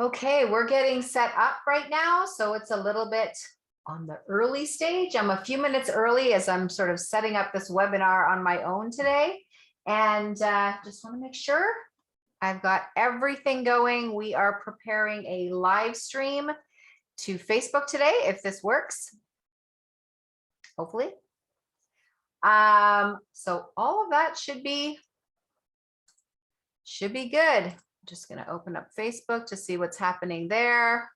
Okay, we're getting set up right now, so it's a little bit on the early stage. I'm a few minutes early as I'm sort of setting up this webinar on my own today. And just want to make sure I've got everything going. We are preparing a live stream to Facebook today, if this works, hopefully. So all of that should be good. I'm just going to open up Facebook to see what's happening there.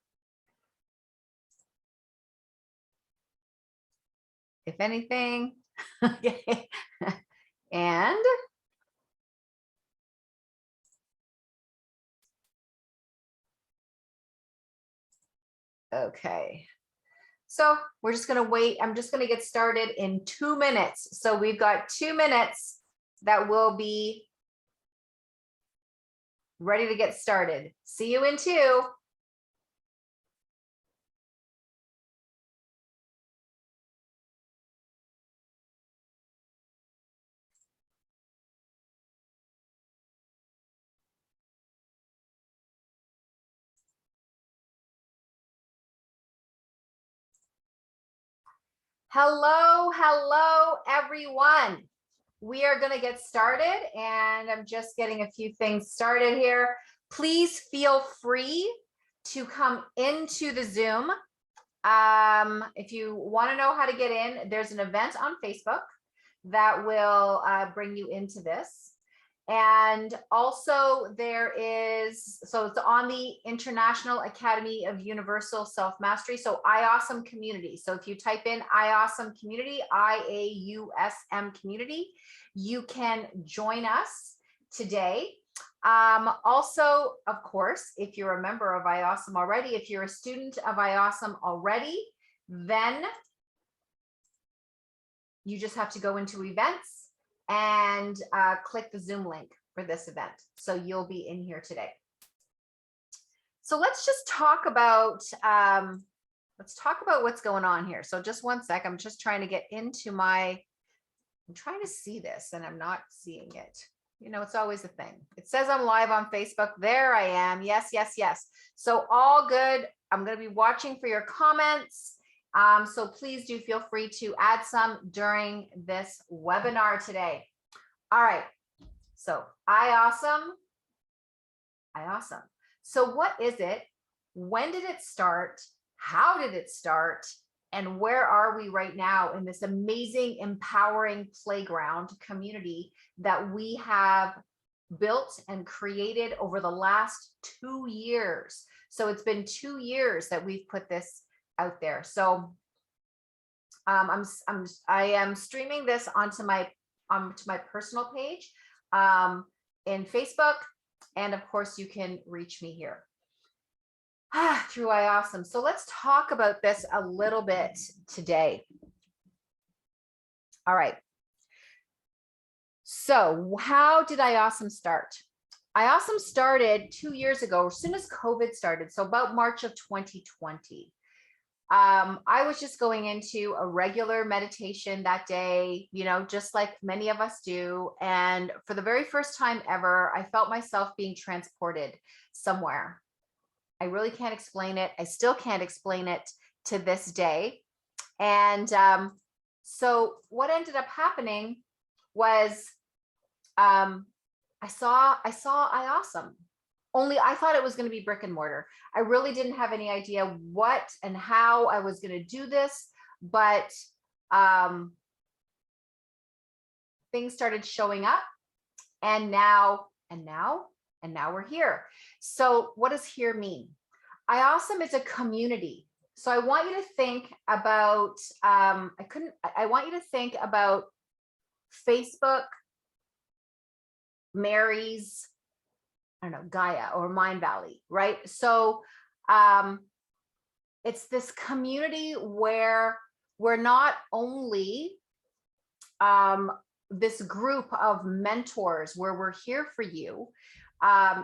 If anything, okay. And okay. So we're just going to wait. I'm just going to get started in 2 minutes. So we've got 2 minutes that will be ready to get started. See you in 2. Hello, everyone. We are going to get started, and I'm just getting a few things started here. Please feel free to come into the Zoom. If you want to know how to get in, there's an event on Facebook that will bring you into this. And also there is, so it's on the International Academy of Universal Self-Mastery. So IAUSM community. So if you type in IAUSM community, IAUSM community, you can join us today. Also, of course, if you're a member of IAUSM already, if you're a student of IAUSM already, then you just have to go into events and click the Zoom link for this event. So you'll be in here today. So let's just talk about what's going on here. So just one sec, I'm just trying to get into I'm trying to see this and I'm not seeing it. You know, it's always a thing. It says I'm live on Facebook. There I am. Yes. So all good. I'm going to be watching for your comments. So please do feel free to add some during this webinar today. All right. So IAUSM. So what is it? When did it start? How did it start? And where are we right now in this amazing, empowering playground community that we have built and created over the last 2 years? So it's been 2 years that we've put this out there. So I am streaming this onto my personal page in Facebook, and of course you can reach me here through IAUSM. So let's talk about this a little bit today. All right. So how did IAUSM start? IAUSM started 2 years ago, as soon as COVID started, so about March of 2020. I was just going into a regular meditation that day, you know, just like many of us do. And for the very first time ever, I felt myself being transported somewhere. I really can't explain it. I still can't explain it to this day. And so what ended up happening was I saw IAUSM. Only I thought it was going to be brick and mortar. I really didn't have any idea what and how I was going to do this, but things started showing up, and now we're here. So what does here mean? IAUSM is a community. So I want you to think about, I want you to think about Facebook, Mary's, I don't know, Gaia or Mind Valley, right? So it's this community where we're not only this group of mentors where we're here for you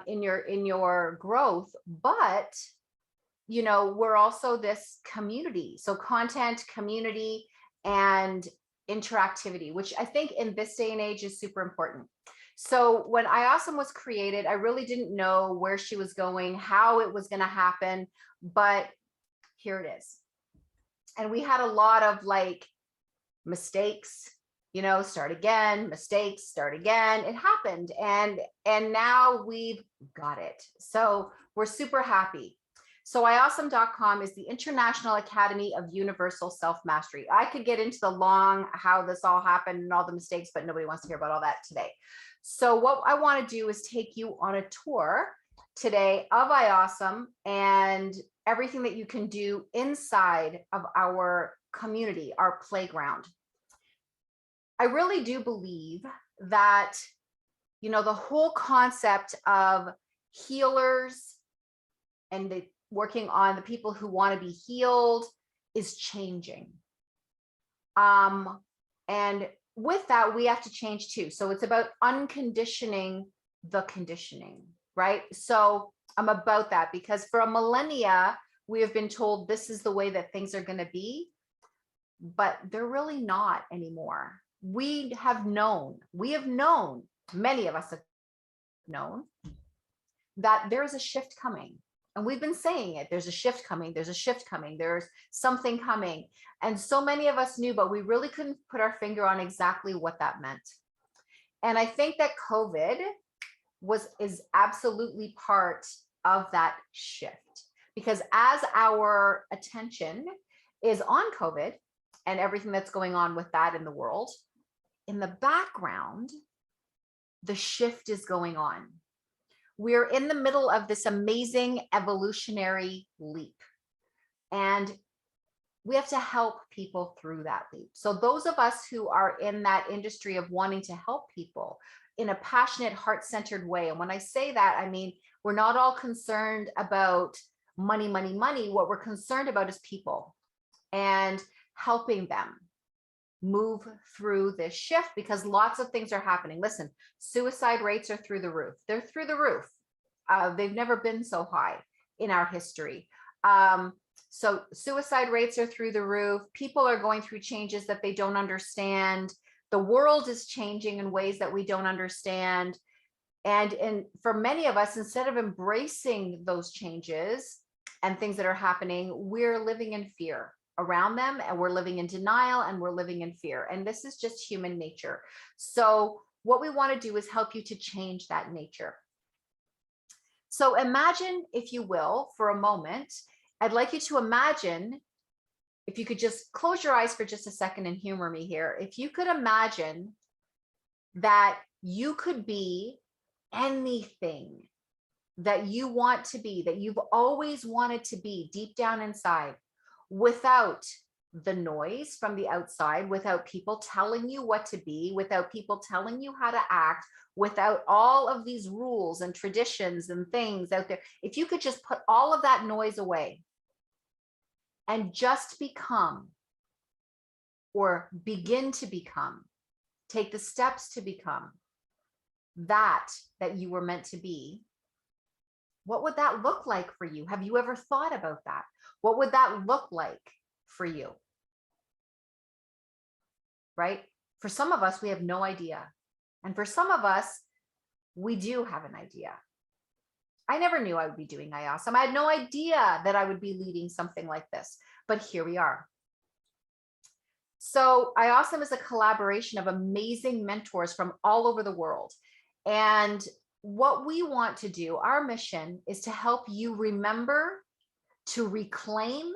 in your growth, but you know, we're also this community. So content, community, and interactivity, which I think in this day and age is super important. So when IAUSM was created, I really didn't know where she was going, how it was going to happen, but here it is. And we had a lot of like mistakes, start again, mistakes, start again. It happened. And now we've got it. So we're super happy. So IAUSM.com is the International Academy of Universal Self-Mastery. I could get into the long, how this all happened and all the mistakes, but nobody wants to hear about all that today. So what I want to do is take you on a tour today of IAUSM and everything that you can do inside of our community, our playground. I really do believe that, the whole concept of healers and working on the people who want to be healed is changing. And with that, we have to change too. So it's about unconditioning the conditioning, right? So I'm about that because for a millennia, we have been told this is the way that things are going to be, but they're really not anymore. We have known, many of us have known that there's a shift coming. And we've been saying it, there's a shift coming, there's a shift coming, there's something coming. And so many of us knew, but we really couldn't put our finger on exactly what that meant. And I think that COVID is absolutely part of that shift, because as our attention is on COVID and everything that's going on with that in the world, in the background, the shift is going on. We're in the middle of this amazing evolutionary leap, and we have to help people through that leap. So those of us who are in that industry of wanting to help people in a passionate, heart-centered way. And when I say that, I mean, we're not all concerned about money, money, money. What we're concerned about is people and helping them move through this shift, because lots of things are happening. Listen, suicide rates are through the roof. They're through the roof. They've never been so high in our history. So suicide rates are through the roof. People are going through changes that they don't understand. The world is changing in ways that we don't understand. And for many of us, instead of embracing those changes and things that are happening, we're living in fear around them, and we're living in denial, and we're living in fear. And this is just human nature. So what we want to do is help you to change that nature. So imagine, if you will, for a moment, I'd like you to imagine, if you could just close your eyes for just a second and humor me here. If you could imagine that you could be anything that you want to be, that you've always wanted to be deep down inside, without the noise from the outside, without people telling you what to be, without people telling you how to act, without all of these rules and traditions and things out there. If you could just put all of that noise away and just become, or begin to become, take the steps to become that you were meant to be, what would that look like for you? Have you ever thought about that? What would that look like for you? Right? For some of us, we have no idea. And for some of us, we do have an idea. I never knew I would be doing IAUSM. I had no idea that I would be leading something like this, but here we are. So IAUSM is a collaboration of amazing mentors from all over the world. And what we want to do, our mission, is to help you remember, to reclaim,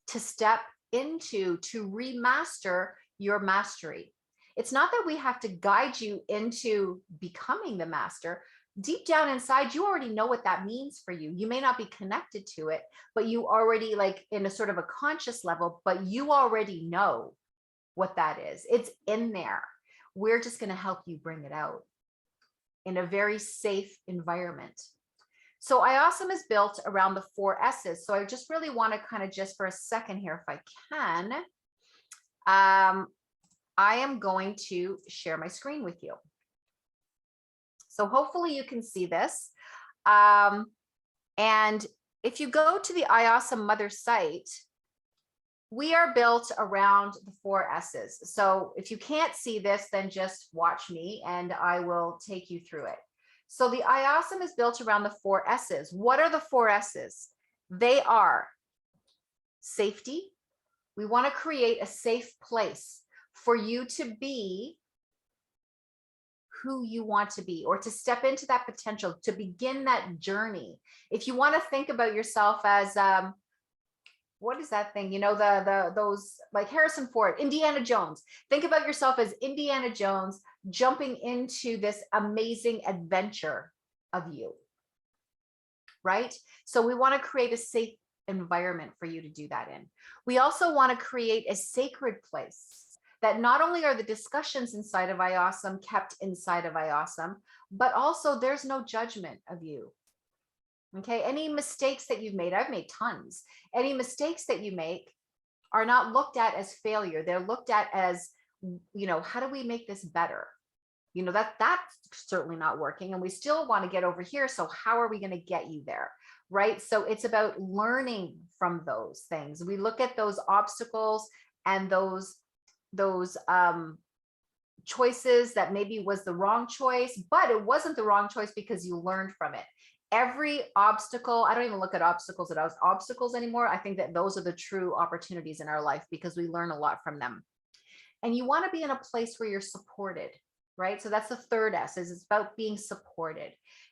to step into, to remaster your mastery. It's not that we have to guide you into becoming the master. Deep down inside, you already know what that means for you. You may not be connected to it, but you already, like in a sort of a conscious level, but you already know what that is. It's in there. We're just going to help you bring it out in a very safe environment. So IAUSM is built around the 4 S's. So I just really want to kind of, just for a second here, if I can, I am going to share my screen with you. So hopefully you can see this. And if you go to the IAUSM Mother site, we are built around the 4 S's. So if you can't see this, then just watch me and I will take you through it. So the IAUSM is built around the 4 S's. What are the 4 S's? They are safety. We want to create a safe place for you to be who you want to be, or to step into that potential, to begin that journey. If you want to think about yourself as, what is that thing? You know, those like Harrison Ford, Indiana Jones. Think about yourself as Indiana Jones jumping into this amazing adventure of you, right? So we want to create a safe environment for you to do that in. We also want to create a sacred place that not only are the discussions inside of IAUSM kept inside of IAUSM, but also there's no judgment of you. Okay, any mistakes that you've made, I've made tons. Any mistakes that you make are not looked at as failure. They're looked at as, you know, how do we make this better? You know, that's certainly not working and we still want to get over here. So how are we going to get you there? Right? So it's about learning from those things. We look at those obstacles and those choices that maybe was the wrong choice, but it wasn't the wrong choice because you learned from it. Every obstacle, I don't even look at obstacles as obstacles anymore. I think that those are the true opportunities in our life because we learn a lot from them. And you want to be in a place where you're supported, right? So that's the 3rd S, is it's about being supported.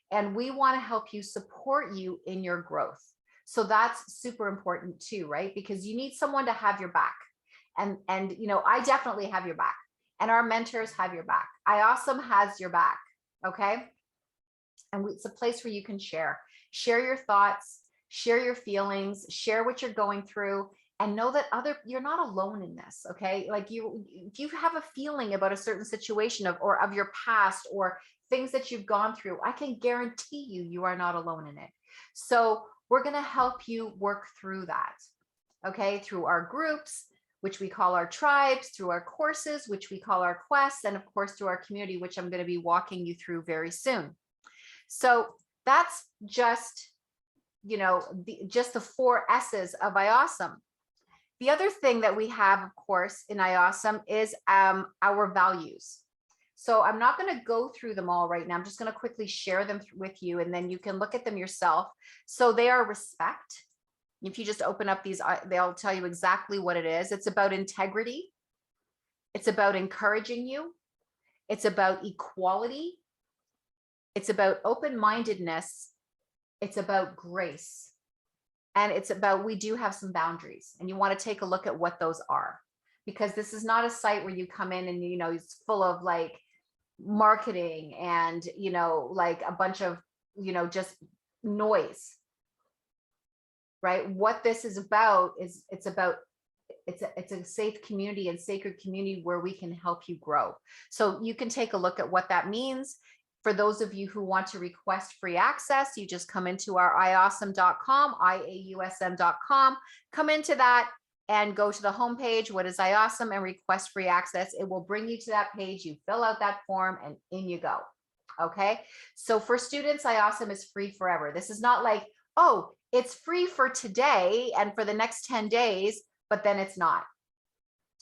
And we want to help you, support you in your growth. So that's super important too, right? Because you need someone to have your back. And you know, I definitely have your back and our mentors have your back. IAUSM has your back, okay? And it's a place where you can share your thoughts, share your feelings, share what you're going through, and know that you're not alone in this. Okay. Like if you have a feeling about a certain situation of your past or things that you've gone through, I can guarantee you are not alone in it. So we're going to help you work through that. Okay. Through our groups, which we call our tribes, through our courses, which we call our quests, and of course through our community, which I'm going to be walking you through very soon. So that's just, you know, just the 4 S's of IAUSM. The other thing that we have, of course, in IAUSM is our values. So I'm not going to go through them all right now. I'm just going to quickly share them with you, and then you can look at them yourself. So they are respect. If you just open up these, they'll tell you exactly what it is. It's about integrity. It's about encouraging you. It's about equality. It's about open-mindedness. It's about grace. And it's about, we do have some boundaries, and you want to take a look at what those are, because this is not a site where you come in and, you know, it's full of like marketing and, you know, like a bunch of, you know, just noise, right? What this is about is it's a safe community and sacred community where we can help you grow. So you can take a look at what that means. For those of you who want to request free access, you just come into our IAUSM.com, IAUSM.com, come into that and go to the homepage, what is IAUSM, and request free access. It will bring you to that page. You fill out that form and in you go. Okay. So for students, IAUSM is free forever. This is not like, oh, it's free for today and for the next 10 days, but then it's not.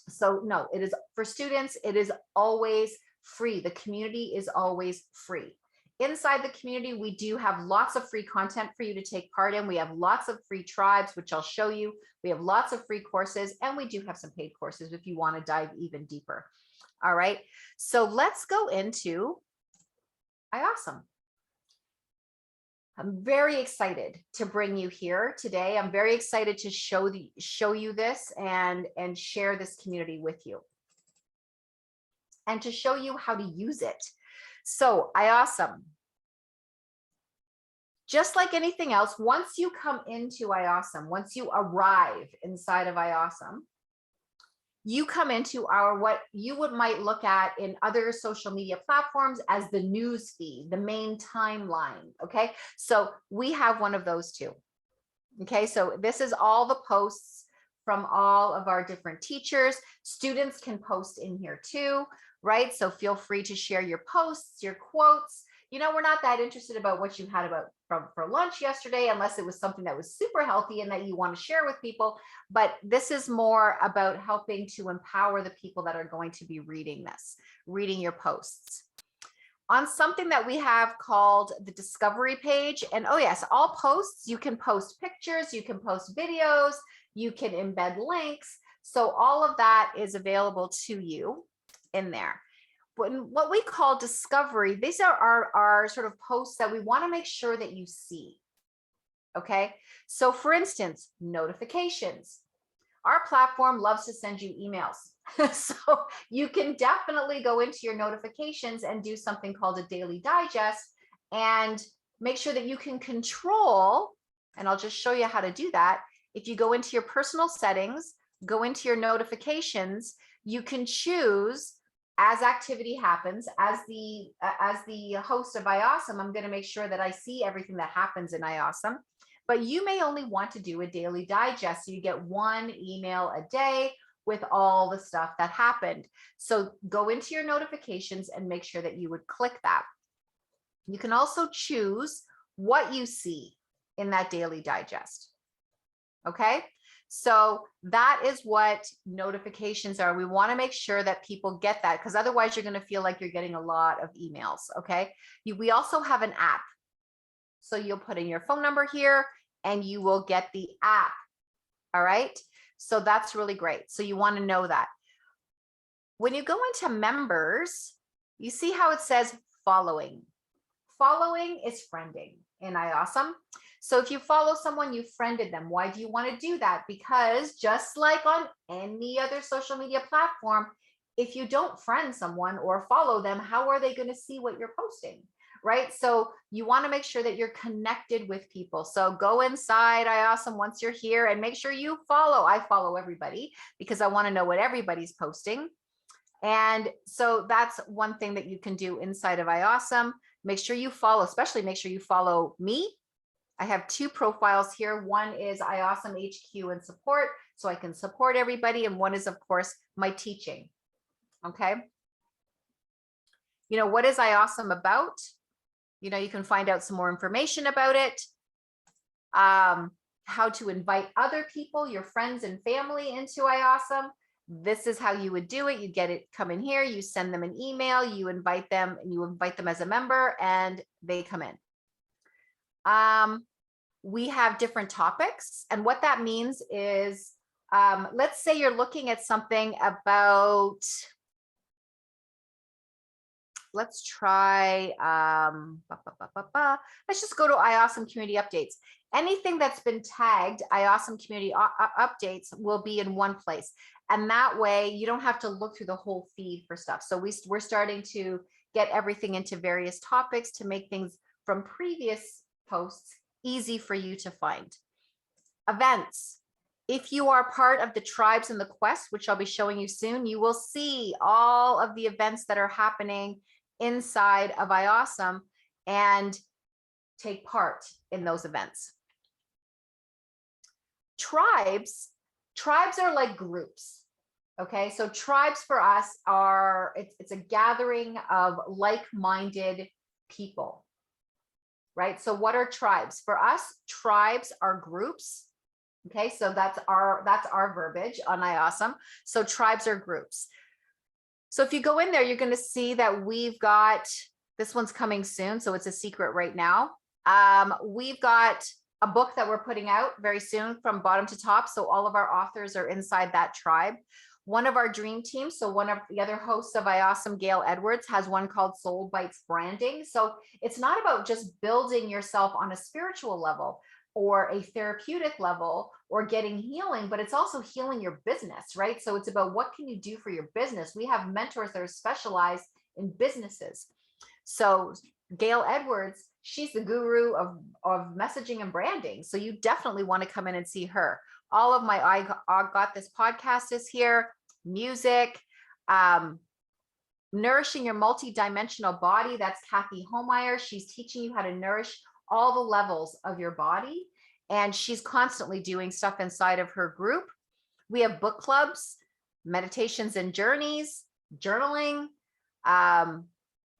So no, it is for students. It is always free. The community is always free. Inside the community, we do have lots of free content for you to take part in. We have lots of free tribes, which I'll show you. We have lots of free courses, and we do have some paid courses if you want to dive even deeper. All right, so let's go into IAUSM. I'm very excited to bring you here today. I'm very excited to show you this and share this community with you, and to show you how to use it. So IAUSM, just like anything else, once you come into IAUSM, once you arrive inside of IAUSM, you come into our, what you might look at in other social media platforms as the news feed, the main timeline. Okay, so we have one of those too. Okay, so this is all the posts from all of our different teachers. Students can post in here too, right? So feel free to share your posts, your quotes, we're not that interested about what you had for lunch yesterday, unless it was something that was super healthy and that you want to share with people. But this is more about helping to empower the people that are going to be reading your posts. On something that we have called the discovery page. And oh yes, all posts, you can post pictures, you can post videos, you can embed links. So all of that is available to you in there. What we call discovery, these are our sort of posts that we want to make sure that you see. Okay, so for instance, notifications. Our platform loves to send you emails. So you can definitely go into your notifications and do something called a daily digest and make sure that you can control, and I'll just show you how to do that. If you go into your personal settings, go into your notifications, you can choose as activity happens, as the host of IAUSM, I'm going to make sure that I see everything that happens in IAUSM. But you may only want to do a daily digest. So you get one email a day with all the stuff that happened. So go into your notifications and make sure that you would click that. You can also choose what you see in that daily digest. Okay, so that is what notifications are. We want to make sure that people get that, because otherwise you're going to feel like you're getting a lot of emails. Okay, we also have an app. So you'll put in your phone number here and you will get the app. All right. So that's really great. So you want to know that. When you go into members, you see how it says following. Following is friending in IAUSM. So if you follow someone, you friended them. Why do you want to do that? Because just like on any other social media platform, if you don't friend someone or follow them, how are they going to see what you're posting? Right? So you want to make sure that you're connected with people. So go inside IAUSM once you're here and make sure you follow. I follow everybody because I want to know what everybody's posting. And so that's one thing that you can do inside of IAUSM. Make sure you follow, especially make sure you follow me. I have two profiles here. One is IAUSM HQ and support, so I can support everybody. And one is, of course, my teaching. Okay. What is IAUSM about? You can find out some more information about it. How to invite other people, your friends and family into IAUSM. This is how you would do it. You get it, come in here, you send them an email, you invite them, and you invite them as a member, and they come in. We have different topics, and what that means is, let's say you're looking at something about, let's try, let's just go to IAUSM community updates. Anything that's been tagged IAUSM community updates will be in one place. And that way you don't have to look through the whole feed for stuff. So we're starting to get everything into various topics to make things from previous posts easy for you to find. Events. If you are part of the tribes in the quest, which I'll be showing you soon, you will see all of the events that are happening inside of IAUSM and take part in those events. Tribes are like groups. Okay, so tribes for us are, it's a gathering of like-minded people, right? So what are tribes? For us, tribes are groups. Okay, so that's our verbiage on IAUSM. So tribes are groups. So if you go in there, you're going to see that we've got, this one's coming soon, so it's a secret right now. We've got a book that we're putting out very soon from bottom to top. So all of our authors are inside that tribe. One of our dream teams, so one of the other hosts of IAUSM, Gail Edwards, has one called Soul Bites Branding. So it's not about just building yourself on a spiritual level or a therapeutic level or getting healing, but it's also healing your business, right? So it's about what can you do for your business? We have mentors that are specialized in businesses. So Gail Edwards, she's the guru of messaging and branding. So you definitely want to come in and see her. All of my I Got This podcast is here, music, nourishing your multi-dimensional body. That's Kathy Homeyer. She's teaching you how to nourish all the levels of your body. And she's constantly doing stuff inside of her group. We have book clubs, meditations and journeys, journaling,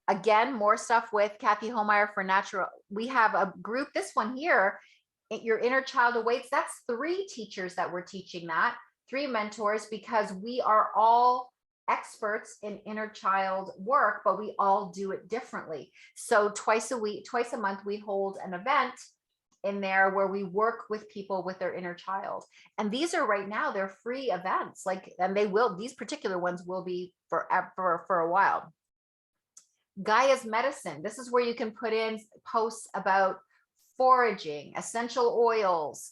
Again, more stuff with Kathy Holmeyer for natural. We have a group, this one here, Your Inner Child Awaits. That's 3 teachers that we're teaching that, 3 mentors, because we are all experts in inner child work, but we all do it differently. So twice a month, we hold an event in there where we work with people with their inner child. And these are right now, they're free events, and these particular ones will be forever, for a while. Gaia's Medicine. This is where you can put in posts about foraging, essential oils,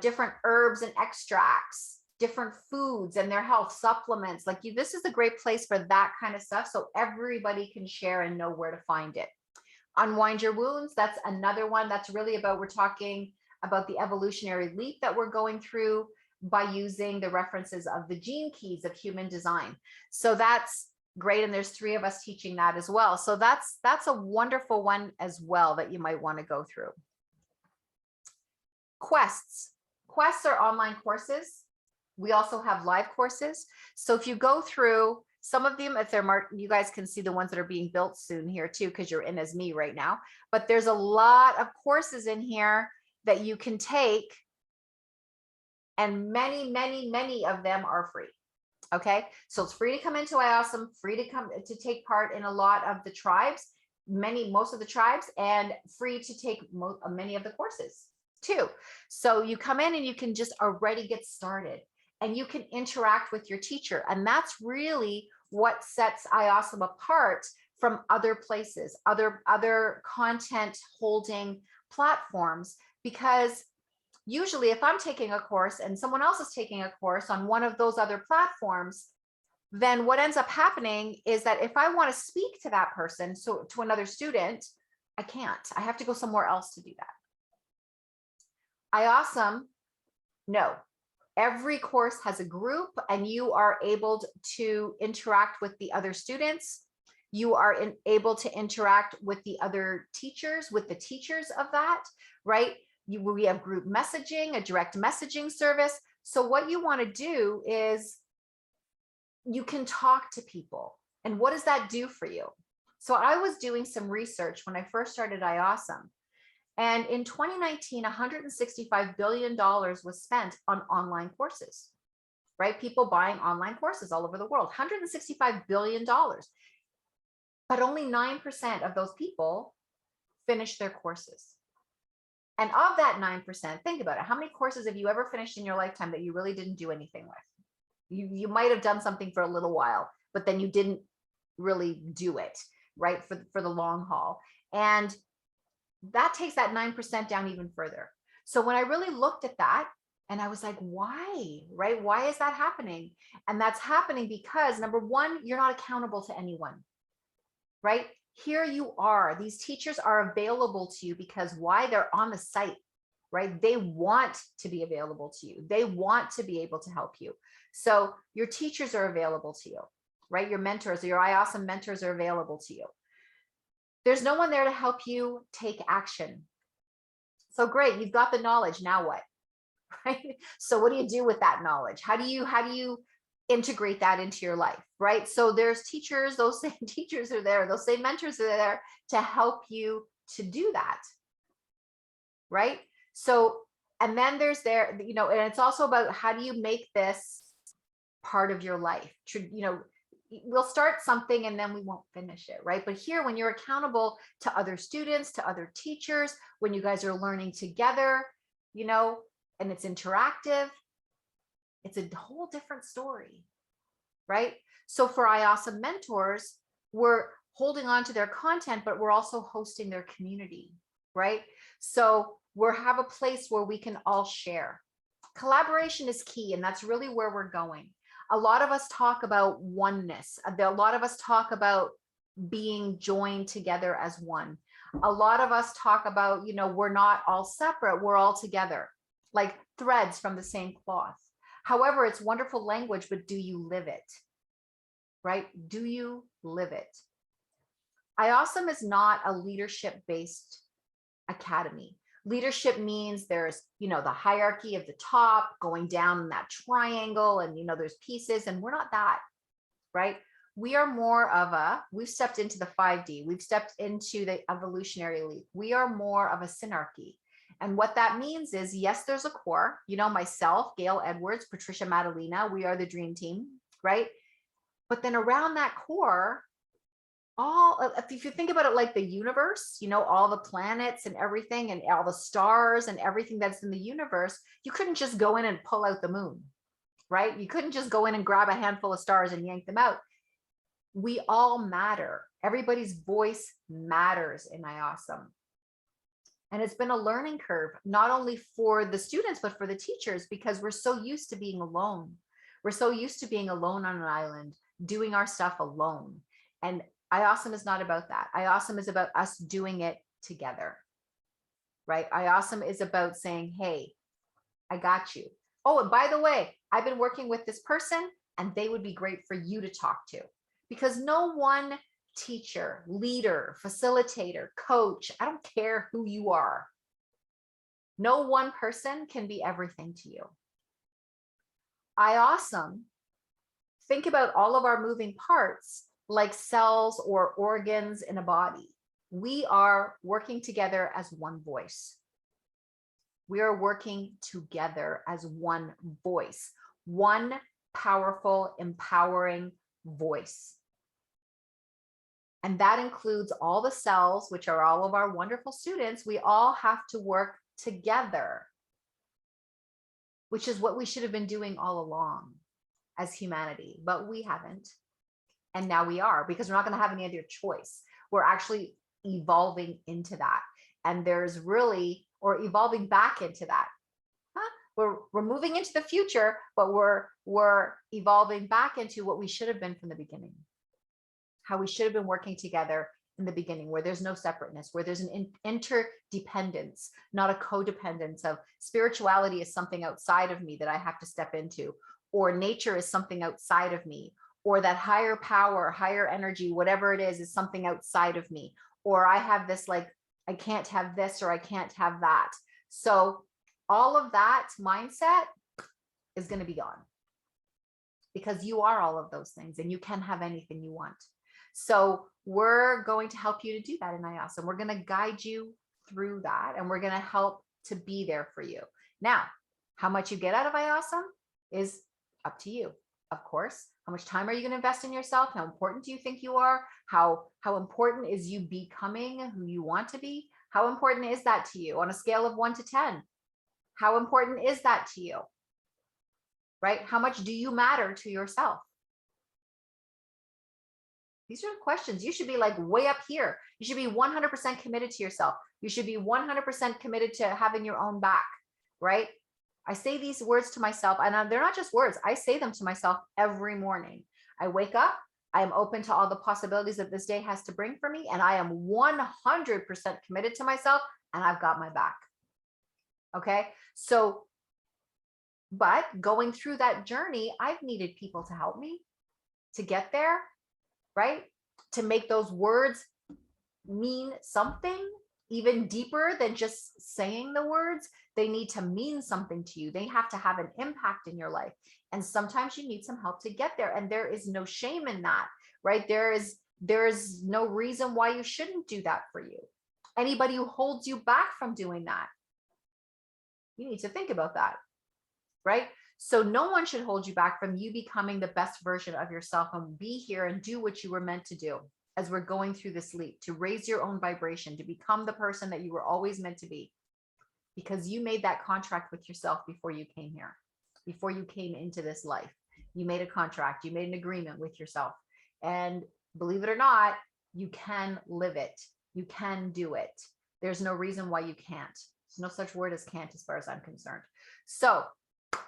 different herbs and extracts, different foods and their health supplements. This is a great place for that kind of stuff, so everybody can share and know where to find it. Unwind Your Wounds. That's another one that's really about, we're talking about the evolutionary leap that we're going through by using the references of the gene keys of human design. So that's great. And there's 3 of us teaching that as well. So that's a wonderful one as well that you might want to go through. Quests are online courses. We also have live courses. So if you go through some of them, if they're marked, you guys can see the ones that are being built soon here too, because you're in as me right now. But there's a lot of courses in here that you can take, and many of them are free. Okay, so it's free to come into IAUSM, free to take part in a lot of the tribes, most of the tribes, and free to take many of the courses too. So you come in and you can just already get started, and you can interact with your teacher. And that's really what sets IAUSM apart from other places, other content holding platforms, because usually if I'm taking a course and someone else is taking a course on one of those other platforms, then what ends up happening is that if I want to speak to that person, so to another student, I can't. I have to go somewhere else to do that. IAUSM, no. Every course has a group, and you are able to interact with the other students. You are able to interact with the other teachers, with the teachers of that, right? We have group messaging, a direct messaging service. So what you want to do is you can talk to people. And what does that do for you? So I was doing some research when I first started IAUSM. And in 2019, $165 billion was spent on online courses, right? People buying online courses all over the world, $165 billion. But only 9% of those people finished their courses. And of that 9%, think about it. How many courses have you ever finished in your lifetime that you really didn't do anything with? You might have done something for a little while, but then you didn't really do it, right? For the long haul. And that takes that 9% down even further. So when I really looked at that, and I was like, why, right? Why is that happening? And that's happening because, number one, you're not accountable to anyone, right? Here you are. These teachers are available to you because why? They're on the site, right? They want to be available to you. They want to be able to help you. So your teachers are available to you, right? Your mentors, your IAUSM mentors are available to you. There's no one there to help you take action. So great, you've got the knowledge, now what? Right? So what do you do with that knowledge? How do you integrate that into your life, right? So there's teachers, those same teachers are there, those same mentors are there to help you to do that, right? So, and then there's and it's also about how do you make this part of your life? We'll start something and then we won't finish it, right? But here, when you're accountable to other students, to other teachers, when you guys are learning together, and it's interactive, it's a whole different story, right? So for IAUSM mentors, we're holding on to their content, but we're also hosting their community, right? So we have a place where we can all share. Collaboration is key, and that's really where we're going. A lot of us talk about oneness. A lot of us talk about being joined together as one. A lot of us talk about, we're not all separate, we're all together, like threads from the same cloth. However, it's wonderful language, but do you live it? Right? Do you live it? IAUSM is not a leadership-based academy. Leadership means there's, the hierarchy of the top going down in that triangle, and, there's pieces, and we're not that, right? We are more of we've stepped into the 5D. We've stepped into the evolutionary leap. We are more of a synarchy. And what that means is, yes, there's a core, you know, myself, Gail Edwards, Patricia Madalena, we are the dream team, right? But then around that core, if you think about it like the universe, you know, all the planets and everything and all the stars and everything that's in the universe, you couldn't just go in and pull out the moon, right? You couldn't just go in and grab a handful of stars and yank them out. We all matter. Everybody's voice matters in IAUSM. And it's been a learning curve, not only for the students, but for the teachers, because we're so used to being alone. We're so used to being alone on an island, doing our stuff alone. And IAUSM is not about that. IAUSM is about us doing it together, right? IAUSM is about saying, hey, I got you. Oh, and by the way, I've been working with this person and they would be great for you to talk to, because no one teacher, leader, facilitator, coach, I don't care who you are. No one person can be everything to you. IAUSM, think about all of our moving parts like cells or organs in a body. We are working together as one voice. We are working together as one voice, one powerful, empowering voice. And that includes all the cells, which are all of our wonderful students. We all have to work together, which is what we should have been doing all along as humanity, but we haven't. And now we are, because we're not going to have any other choice. We're actually evolving into that. And there's really, or evolving back into that. We're moving into the future, but we're evolving back into what we should have been from the beginning. How we should have been working together in the beginning, where there's no separateness, where there's an interdependence, not a codependence of spirituality is something outside of me that I have to step into, or nature is something outside of me, or that higher power, higher energy, whatever it is something outside of me, or I have this, like, I can't have this, or I can't have that. So all of that mindset is going to be gone, because you are all of those things and you can have anything you want. So we're going to help you to do that in IAUSM. We're going to guide you through that, and we're going to help to be there for you. Now, how much you get out of IAUSM is up to you, of course. How much time are you going to invest in yourself? How important do you think you are? How important is you becoming who you want to be? How important is that to you on a scale of 1 to 10? How important is that to you? Right? How much do you matter to yourself? These are the questions. You should be like way up here. You should be 100% committed to yourself. You should be 100% committed to having your own back, right? I say these words to myself, and they're not just words. I say them to myself every morning. I wake up, I am open to all the possibilities that this day has to bring for me, and I am 100% committed to myself, and I've got my back. Okay, so, but going through that journey, I've needed people to help me to get there, right? To make those words mean something even deeper than just saying the words. They need to mean something to you. They have to have an impact in your life. And sometimes you need some help to get there. And there is no shame in that, right? There is no reason why you shouldn't do that for you. Anybody who holds you back from doing that, you need to think about that, right? So no one should hold you back from you becoming the best version of yourself, and be here and do what you were meant to do as we're going through this leap, to raise your own vibration, to become the person that you were always meant to be, because you made that contract with yourself before you came here, before you came into this life. You made a contract, you made an agreement with yourself. And believe it or not, you can live it. You can do it. There's no reason why you can't. There's no such word as can't as far as I'm concerned. So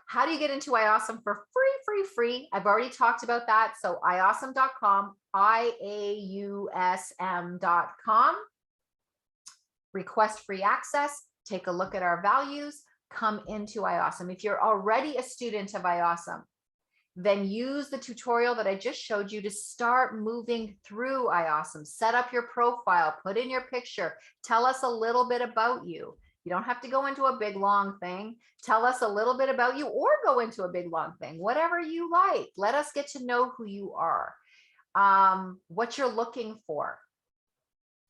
how do you get into IAUSM for free? I've already talked about that. So IAUSM.com, IAUSM.com. Request free access. Take a look at our values. Come into IAUSM. If you're already a student of IAUSM, then use the tutorial that I just showed you to start moving through IAUSM. Set up your profile, put in your picture, tell us a little bit about you. You don't have to go into a big long thing. Tell us a little bit about you, or go into a big long thing, whatever you like. Let us get to know who you are. what you're looking for.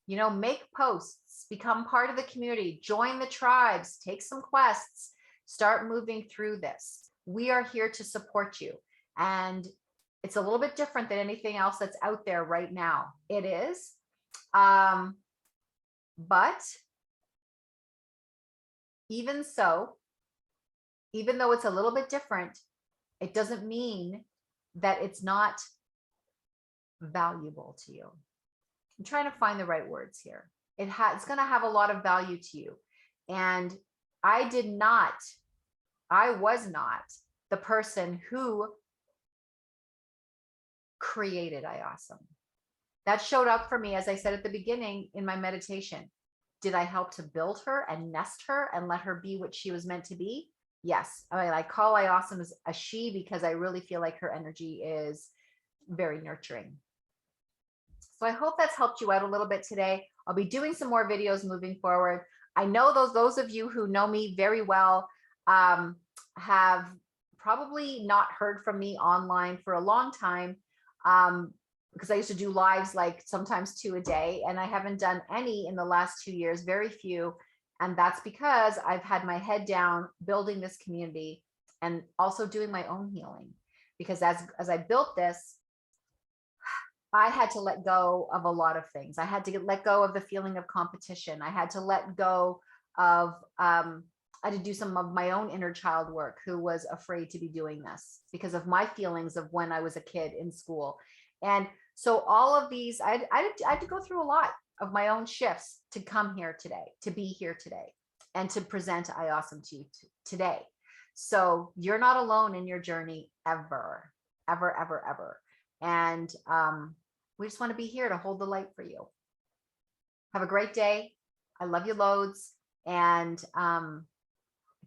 You know, make posts, become part of the community, join the tribes, take some quests, start moving through this. We are here to support you. And it's a little bit different than anything else that's out there right now. It is. But even so, even though it's a little bit different, it doesn't mean that it's not valuable to you. I'm trying to find the right words here. It's going to have a lot of value to you. And I was not the person who created IAUSM. That showed up for me, as I said at the beginning, in my meditation. Did I help to build her and nest her and let her be what she was meant to be? Yes. I mean, I call IAUSM as a she because I really feel like her energy is very nurturing. So I hope that's helped you out a little bit today. I'll be doing some more videos moving forward. I know those of you who know me very well have probably not heard from me online for a long time, because I used to do lives like sometimes 2 a day, and I haven't done any in the last 2 years, very few. And that's because I've had my head down building this community and also doing my own healing. Because as I built this, I had to let go of a lot of things. I had to let go of the feeling of competition. I had to let go of, I had to do some of my own inner child work, who was afraid to be doing this because of my feelings of when I was a kid in school. And so all of these, I had to go through a lot of my own shifts to come here today, to be here today, and to present IAUSM to you today. So you're not alone in your journey ever, ever, ever, ever. And we just want to be here to hold the light for you. Have a great day. I love you loads. And I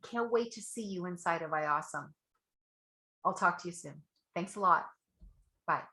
can't wait to see you inside of IAUSM. I'll talk to you soon. Thanks a lot. Bye.